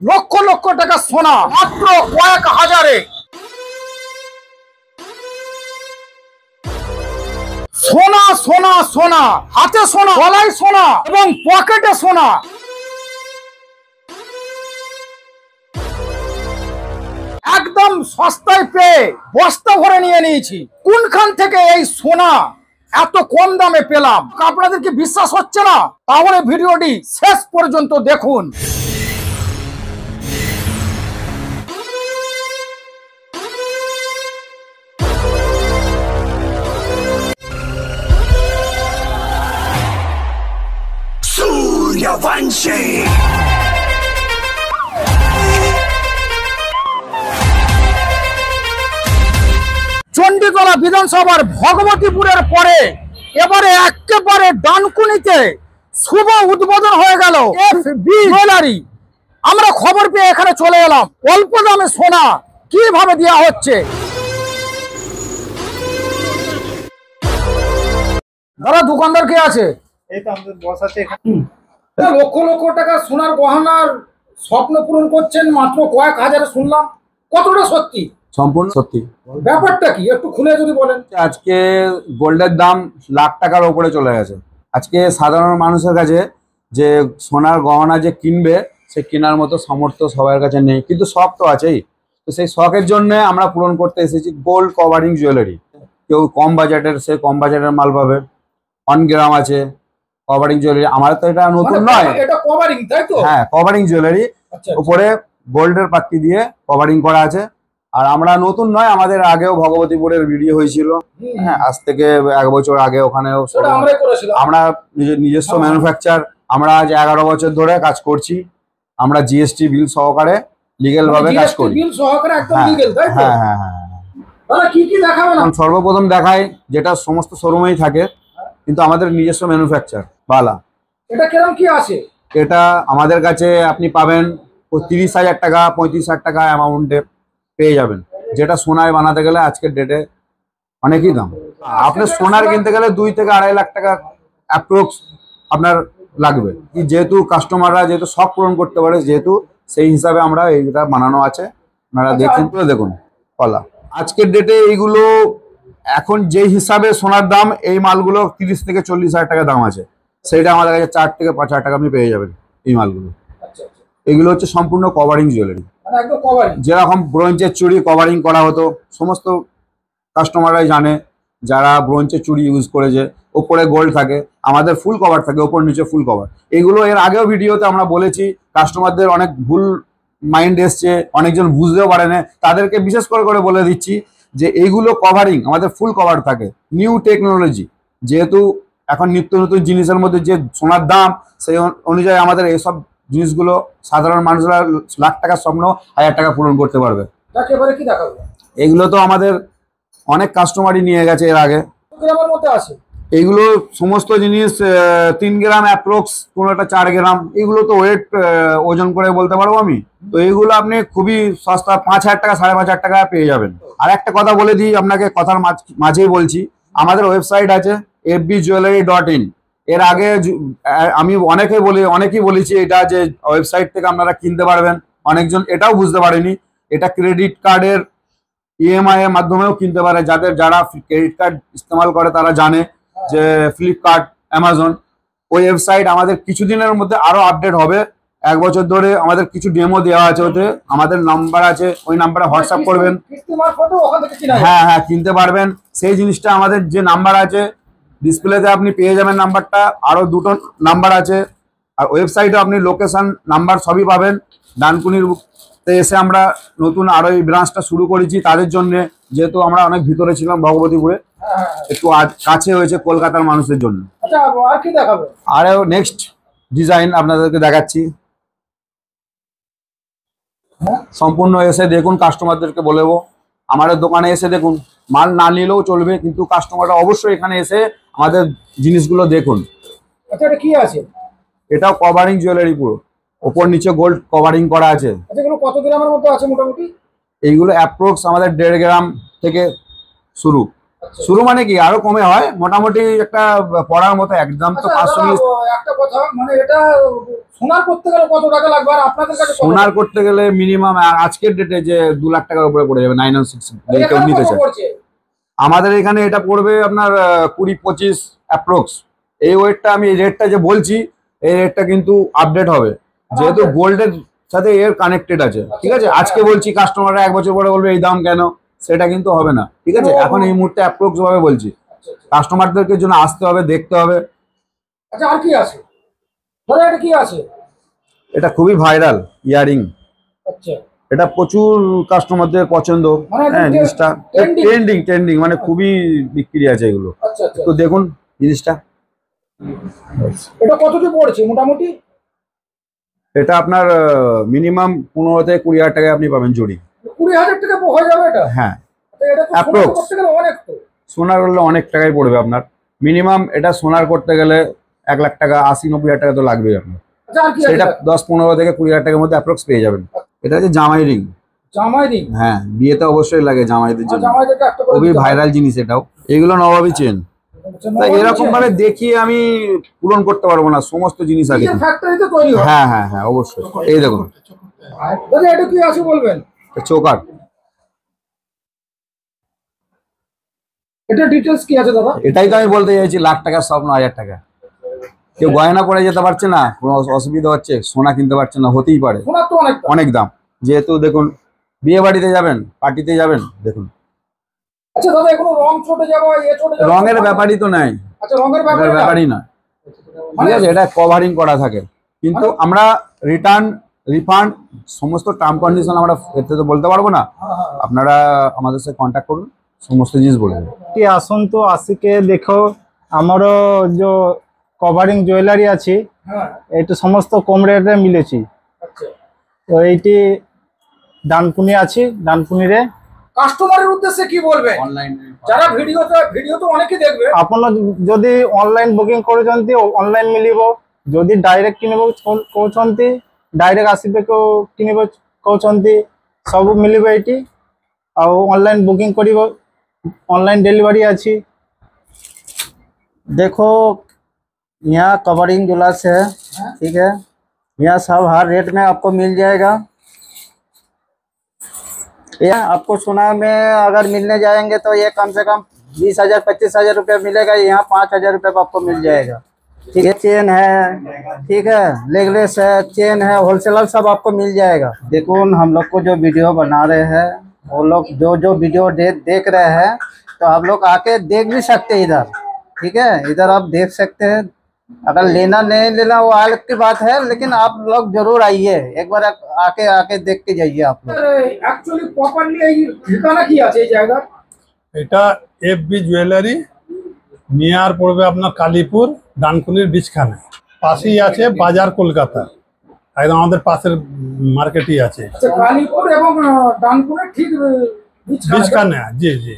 লক্ষ লক্ষ টাকা সোনা মাত্র কয়েক হাজারে। সোনা সোনা সোনা, হাতে সোনা, গলায় সোনা এবং পকেটে সোনা। একদম সস্তায় পেয়ে বস্তা ভরে নিয়ে নিয়েছি। কোনখান থেকে এই সোনা এত কম দামে পেলাম আপনাদের কি বিশ্বাস হচ্ছে না? তাহলে ভিডিওটি শেষ পর্যন্ত দেখুন। Suryavanshi! চণ্ডীতলা বিধানসভার ভগবতীপুরের পরে এবারে একেবারে ডানকুনিতে শুভ উদ্বোধন হয়ে গেল FB জুয়েলারি। আমরা খবর পেয়ে এখানে চলে এলাম। অল্প দামে সোনা কিভাবে দেওয়া হচ্ছে। দাদা দোকানদার কে আছে? এই তো আমাদের বস আছে এখানে। লক্ষ লক্ষ টাকা সোনার গহনার স্বপ্ন পূরণ করছেন মাত্র কয়েক হাজারে শুনলাম, কতটা সত্যি? সম্পূর্ণ সত্যি। ব্যাপারটা কি একটু খুলে যদি বলেন। আজকে গোল্ডের দাম লাখ টাকার উপরে চলে গেছে। আজকে সাধারণ মানুষের কাছে যে সোনার গহনা যে কিনবে, সে কেনার মতো সামর্থ্য সবার কাছে নেই, কিন্তু শখ তো আছেই। তো সেই শখের জন্য আমরা পূরণ করতে এসেছি গোল্ড কভারিং জুয়েলারি। কেউ কম বাজেটের, সে কম বাজেটের মাল পাবে। 1 গ্রাম আছে কভারিং জুয়েলারি। আমার তো এটা নতুন নয়, এটা কভারিং, তাই তো? হ্যাঁ, কভারিং জুয়েলারি। আচ্ছা, উপরে গোল্ডের পাত্তি দিয়ে কভারিং করা আছে। আর আমরা নতুন নয়, আমাদের আগেও ভগবতীপুরের ভিডিও হয়েছিল। হ্যাঁ, আজ থেকে 1 বছর আগে ওখানেও আমরা নিজস্ব ম্যানুফ্যাকচার। আমরা আজ 11 বছর ধরে কাজ করছি। আমরা জিএসটি বিল সহকারে লিগ্যাল ভাবে কাজ করি। হ্যাঁ হ্যাঁ হ্যাঁ। সর্বপ্রথম দেখাই যেটা সমস্ত শোরুমেই থাকে, কিন্তু আমাদের নিজস্ব ম্যানুফ্যাকচার বালা। এটা কিরকম কি আছে? এটা আমাদের কাছে আপনি পাবেন 30,000 টাকা 35,000 টাকা অ্যামাউন্টে পেয়ে যাবেন, যেটা সোনায় বানাতে গেলে আজকের ডেটে অনেকই দাম। আপনার সোনার কিনতে গেলে 2 থেকে 2.5 লাখ টাকা অ্যাপ্রক্স আপনার লাগবে। যেহেতু কাস্টমাররা যেহেতু শখ পূরণ করতে পারে, যেহেতু সেই হিসাবে আমরা এইটা বানানো আছে। আপনারা দেখুন কলা আজকের ডেটে এইগুলো এখন যে হিসাবে সোনার দাম, এই মালগুলো 30 থেকে 40,000 টাকা দাম আছে। সেইটা আমাদের কাছে 4 থেকে 5,000 টাকা আপনি পেয়ে যাবেন এই মালগুলো। এগুলো হচ্ছে সম্পূর্ণ কভারিং জুয়েলারি। যেরকম ব্রোঞ্জের চুড়ি কভারিং করা হতো, সমস্ত কাস্টমাররাই জানে যারা ব্রোঞ্জের চুড়ি ইউজ করেছে, ওপরে গোল্ড থাকে, আমাদের ফুল কভার থাকে, ওপর নিচে ফুল কভার। এগুলো এর আগেও ভিডিওতে আমরা বলেছি। কাস্টমারদের অনেক ভুল মাইন্ড এসছে, অনেকজন বুঝতেও পারে না, তাদেরকে বিশেষ করে বলে দিচ্ছি যে এইগুলো কভারিং আমাদের ফুল কভার থাকে। নিউ টেকনোলজি, যেহেতু এখন নিত্য নতুন জিনিসের মধ্যে যে সোনার দাম, সেই অনুযায়ী আমাদের এইসব জিনিসগুলো সাধারণ মানুষরা লাখ টাকার স্বপ্ন 1000 টাকা পূরণ করতে পারবে। এগুলো তো আমাদের অনেক কাস্টমারই নিয়ে গেছে এর আগে। এইগুলো সমস্ত জিনিস 3 গ্রাম অ্যাপ্রক্স, কোনোটা 4 গ্রাম। এগুলো তো ওয়েট ওজন করে বলতে পারবো আমি। তো এইগুলো আপনি খুবই সস্তা 5,000 টাকা 5,500 টাকা পেয়ে যাবেন। আর একটা কথা বলে দিই আপনাকে, কথার মাঝেই বলছি, আমাদের ওয়েবসাইট আছে fbjewellery.in। এর আগে আমি অনেকেই বলেছি এটা যে ওয়েবসাইট থেকে আপনারা কিনতে পারবেন। অনেকজন এটাও বুঝতে পারেনি, এটা ক্রেডিট কার্ডের EMI এর মাধ্যমেও কিনতে পারে। যারা ক্রেডিট কার্ড ইস্তেমাল করে তারা জানে যে ফ্লিপকার্ট, অ্যামাজন, ওই ওয়েবসাইট আমাদের কিছুদিনের মধ্যে আরো আপডেট হবে। 1 বছর ধরে আমাদের কিছু ডেমো দেওয়া আছে, ওতে আমাদের নাম্বার আছে, ওই নাম্বারে হোয়াটসঅ্যাপ করবেন। হ্যাঁ হ্যাঁ, কিনতে পারবেন। সেই জিনিসটা আমাদের যে নাম্বার আছে ডিসপ্লেতে আপনি পেয়ে যাবেন নাম্বারটা। আরো 2টো নাম্বার আছে, আর ওয়েবসাইটে আপনি লোকেশন নাম্বার সবই পাবেন। ডানকুনির এসে আমরা নতুন আরো এই ব্রাঞ্চটা শুরু করেছি তাদের জন্য, যেহেতু আমরা অনেক ভিতরে ছিলাম ভগবতীপুরে, একটু কাছে হয়েছে কলকাতার মানুষের জন্য। আরো নেক্সট ডিজাইন আপনাদেরকে দেখাচ্ছি। সম্পূর্ণ এসে দেখুন, কাস্টমারদেরকে বলবো আমাদের দোকানে এসে দেখুন। মাল না নিলেও চলবে, কিন্তু কাস্টমাররা অবশ্যই এখানে এসে আমাদের জিনিসগুলো দেখুন। আচ্ছা, এটা কি আছে? এটাও কভারিং জুয়েলারি, পুরো ওপর নিচে গোল্ড কভারিং করা আছে। আচ্ছা, এগুলো কত গ্রামের মতো আছে মোটামুটি? এইগুলো অ্যাপ্রক্স আমাদের 1.5 গ্রাম থেকে শুরু। শুরু মানে কি আরো কমে হয়, মোটামুটি একটা পড়ার মতো একদম তো আচ্ছা, 500 দাদা, একটা কথা, মানে এটা সোনার করতে গেলে কত টাকা লাগবে আর আপনাদের কাছে কত সোনার করতে গেলে মিনিমাম আজকের ডেটে যে 2 লাখ টাকার উপরে পড়ে যাবে 916 যদি কেউ এখানে নিতে কত চায়। পড়ছে? আমাদের এখানে এটা পড়বে আপনার 20-25 অ্যাপ্রক্স। এই ওয়েটটা আমি এই রেটটা যে বলছি এই রেটটা কিন্তু আপডেট হবে, যেহেতু গোল্ডের সাথে এর কানেক্টেড আছে, ঠিক আছে? আজকে বলছি কাস্টমাররা 1 বছর পরে বলবে এই দাম কেন, সেটা কিন্তু হবে না, ঠিক আছে? এখন এই মুহূর্তে অ্যাপ্রক্স ভাবে বলছি, কাস্টমারদেরকে জন্য আসতে হবে, দেখতে হবে। আচ্ছা, আর কি আছে দাদা, এটা কি আছে? এটা খুবই ভাইরাল ইয়ারিং, আচ্ছা, এটা প্রচুর কাস্টমারদের পছন্দ। মানে একদম হ্যাঁ, জিনিসটা trending। ট্রেন্ডিং ট্রেন্ডিং মানে খুবই বিক্রি আছে এগুলো। আচ্ছা আচ্ছা, তো দেখুন জিনিসটা, এটা কত কি পড়ছে মোটামুটি? এটা আপনার মিনিমাম 15 থেকে 20 হাজার টাকায় আপনি পাবেন জুড়ি। 20,000 টাকা হয়ে যাবে এটা? হ্যাঁ, আচ্ছা, এটা তো সোনার Approx। করতে গেলে অনেক তো। সোনার করলে অনেক টাকাই পড়বে আপনার, মিনিমাম এটা সোনার করতে গেলে 1 লাখ টাকা 80-90 হাজার টাকা তো লাগবেই আপনার। আচ্ছা, আর কি আছে? সেটা 10-15 থেকে 20 হাজার টাকার মধ্যে অ্যাপ্রক্স পেয়ে যাবেন। এটা হচ্ছে জামাই রিং। জামাই রিং? হ্যাঁ, বিয়েতে অবশ্যই লাগে জামাইদের জন্য, জামাইদেরকে একটা করে খুবই দিতে হবে। ভাইরাল জিনিস এটাও। এগুলো নবাবী চেন। আচ্ছা, তাই নবাবী এরকম চেন। ভাবে দেখিয়ে আমি পূরণ করতে পারবো না, সমস্ত জিনিস আগে। নিজের ফ্যাক্টরিতে তৈরি হয়। হ্যাঁ হ্যাঁ হ্যাঁ, অবশ্যই। এই দেখুন দাদা, এটা কি আছে বলবেন? চোকার, এটা ডিটেলস কি আছে দাদা? এটাই তো আমি বলতে চাইছি, লাখ টাকার স্বপ্ন 1000 টাকা। কেউ গয়না পরে যেতে পারছে না, কোনো অসুবিধা হচ্ছে, সোনা কিনতে পারছে না, হতেই পারে, সোনার তো অনেক দাম। অনেক দাম। যেহেতু দেখুন বিয়ে বাড়িতে যাবেন, পার্টিতে যাবেন, দেখুন আচ্ছা দাদা, এখনো রং চটে যাবো, চটে যাবো? রঙের ব্যাপারই তো নাই, আচ্ছা, রঙের এটার ব্যাপারই ব্যাপারই না, ঠিক আছে? এটা কভারিং করা থাকে, কিন্তু আমরা রিটার্ন রিফান্ড সমস্ত টার্ম কন্ডিশন আমরা এতে তো বলতে পারবো না। আপনারা আমাদের সাথে কন্ট্যাক্ট করুন, সমস্ত জিনিস বলে দেবো। କି ଆସନ୍ତୁ ଆସିକି ଦେଖ ଆମର ଯୋଉ କଭରିଂ ଜୁଏଲାରୀ ଅଛି হ্যাঁ, ଏଇଠି ସମସ୍ତ କମ୍ ରେଟ୍ରେ ମିଳୁଛି। আচ্ছা। তো এইটি ডানকুনি আছে, ডানকুনিরে কাস্টমারের উদ্দেশ্যে কি বলবেন? যারা ভিডিও তো অনেকেই দেখবে। ଆପଣ ଯଦି ଅନଲାଇନ୍ ବୁକିଂ କରୁଛନ୍ତି ଅନଲାଇନ୍ ମିଳିବ, ଯଦି ଡାଇରେକ୍ଟ କିଣିବ କହୁଛନ୍ତି ଡାଇରେକ୍ଟ ଆସିବେ କିଣିବ କହୁଛନ୍ତି, ସବୁ ମିଳିବ ଏଇଠି। ଆଉ ଅନଲାଇନ୍ ବୁକିଂ କରିବ, ऑनलाइन डिलीवरी अच्छी। देखो यहाँ कवरिंग ज्वेलर्स है, ठीक है? यहाँ सब हर रेट में आपको मिल जाएगा। ये आपको सोना में अगर मिलने जाएंगे तो ये कम से कम 20,000 25,000 रुपये मिलेगा, यहाँ 5,000 रुपये में आपको मिल जाएगा, ठीक है? चेन है, ठीक है, लेगलेस है, चेन है, होलसेलर सब आपको मिल जाएगा। देखो हम लोग को जो वीडियो बना रहे हैं, वो लोग जो वीडियो देख रहे हैं, तो आप लोग आके देख भी सकते हैं इधर, ठीक है? इधर आप देख सकते हैं। अगर लेना नहीं लेना वो अलग की बात है, लेकिन आप लोग जरूर आइए, एक बार आके देख के जाइए आप लोग। অ্যাকচুয়ালি প্রপারলি এই ঠিকানা কি আছে এই জায়গার? এটা FB জুয়েলারি, নিয়ার পড়বে আপনার কালীপুর ডানকুনির বীজখানে, পাশেই আছে বাজার কলকাতা, একদম আমাদের পাশের মার্কেটই আছে আচ্ছা, কালীপুর এবং ডানকুনি ঠিক বীজখানে। বীজখানে, জি জি।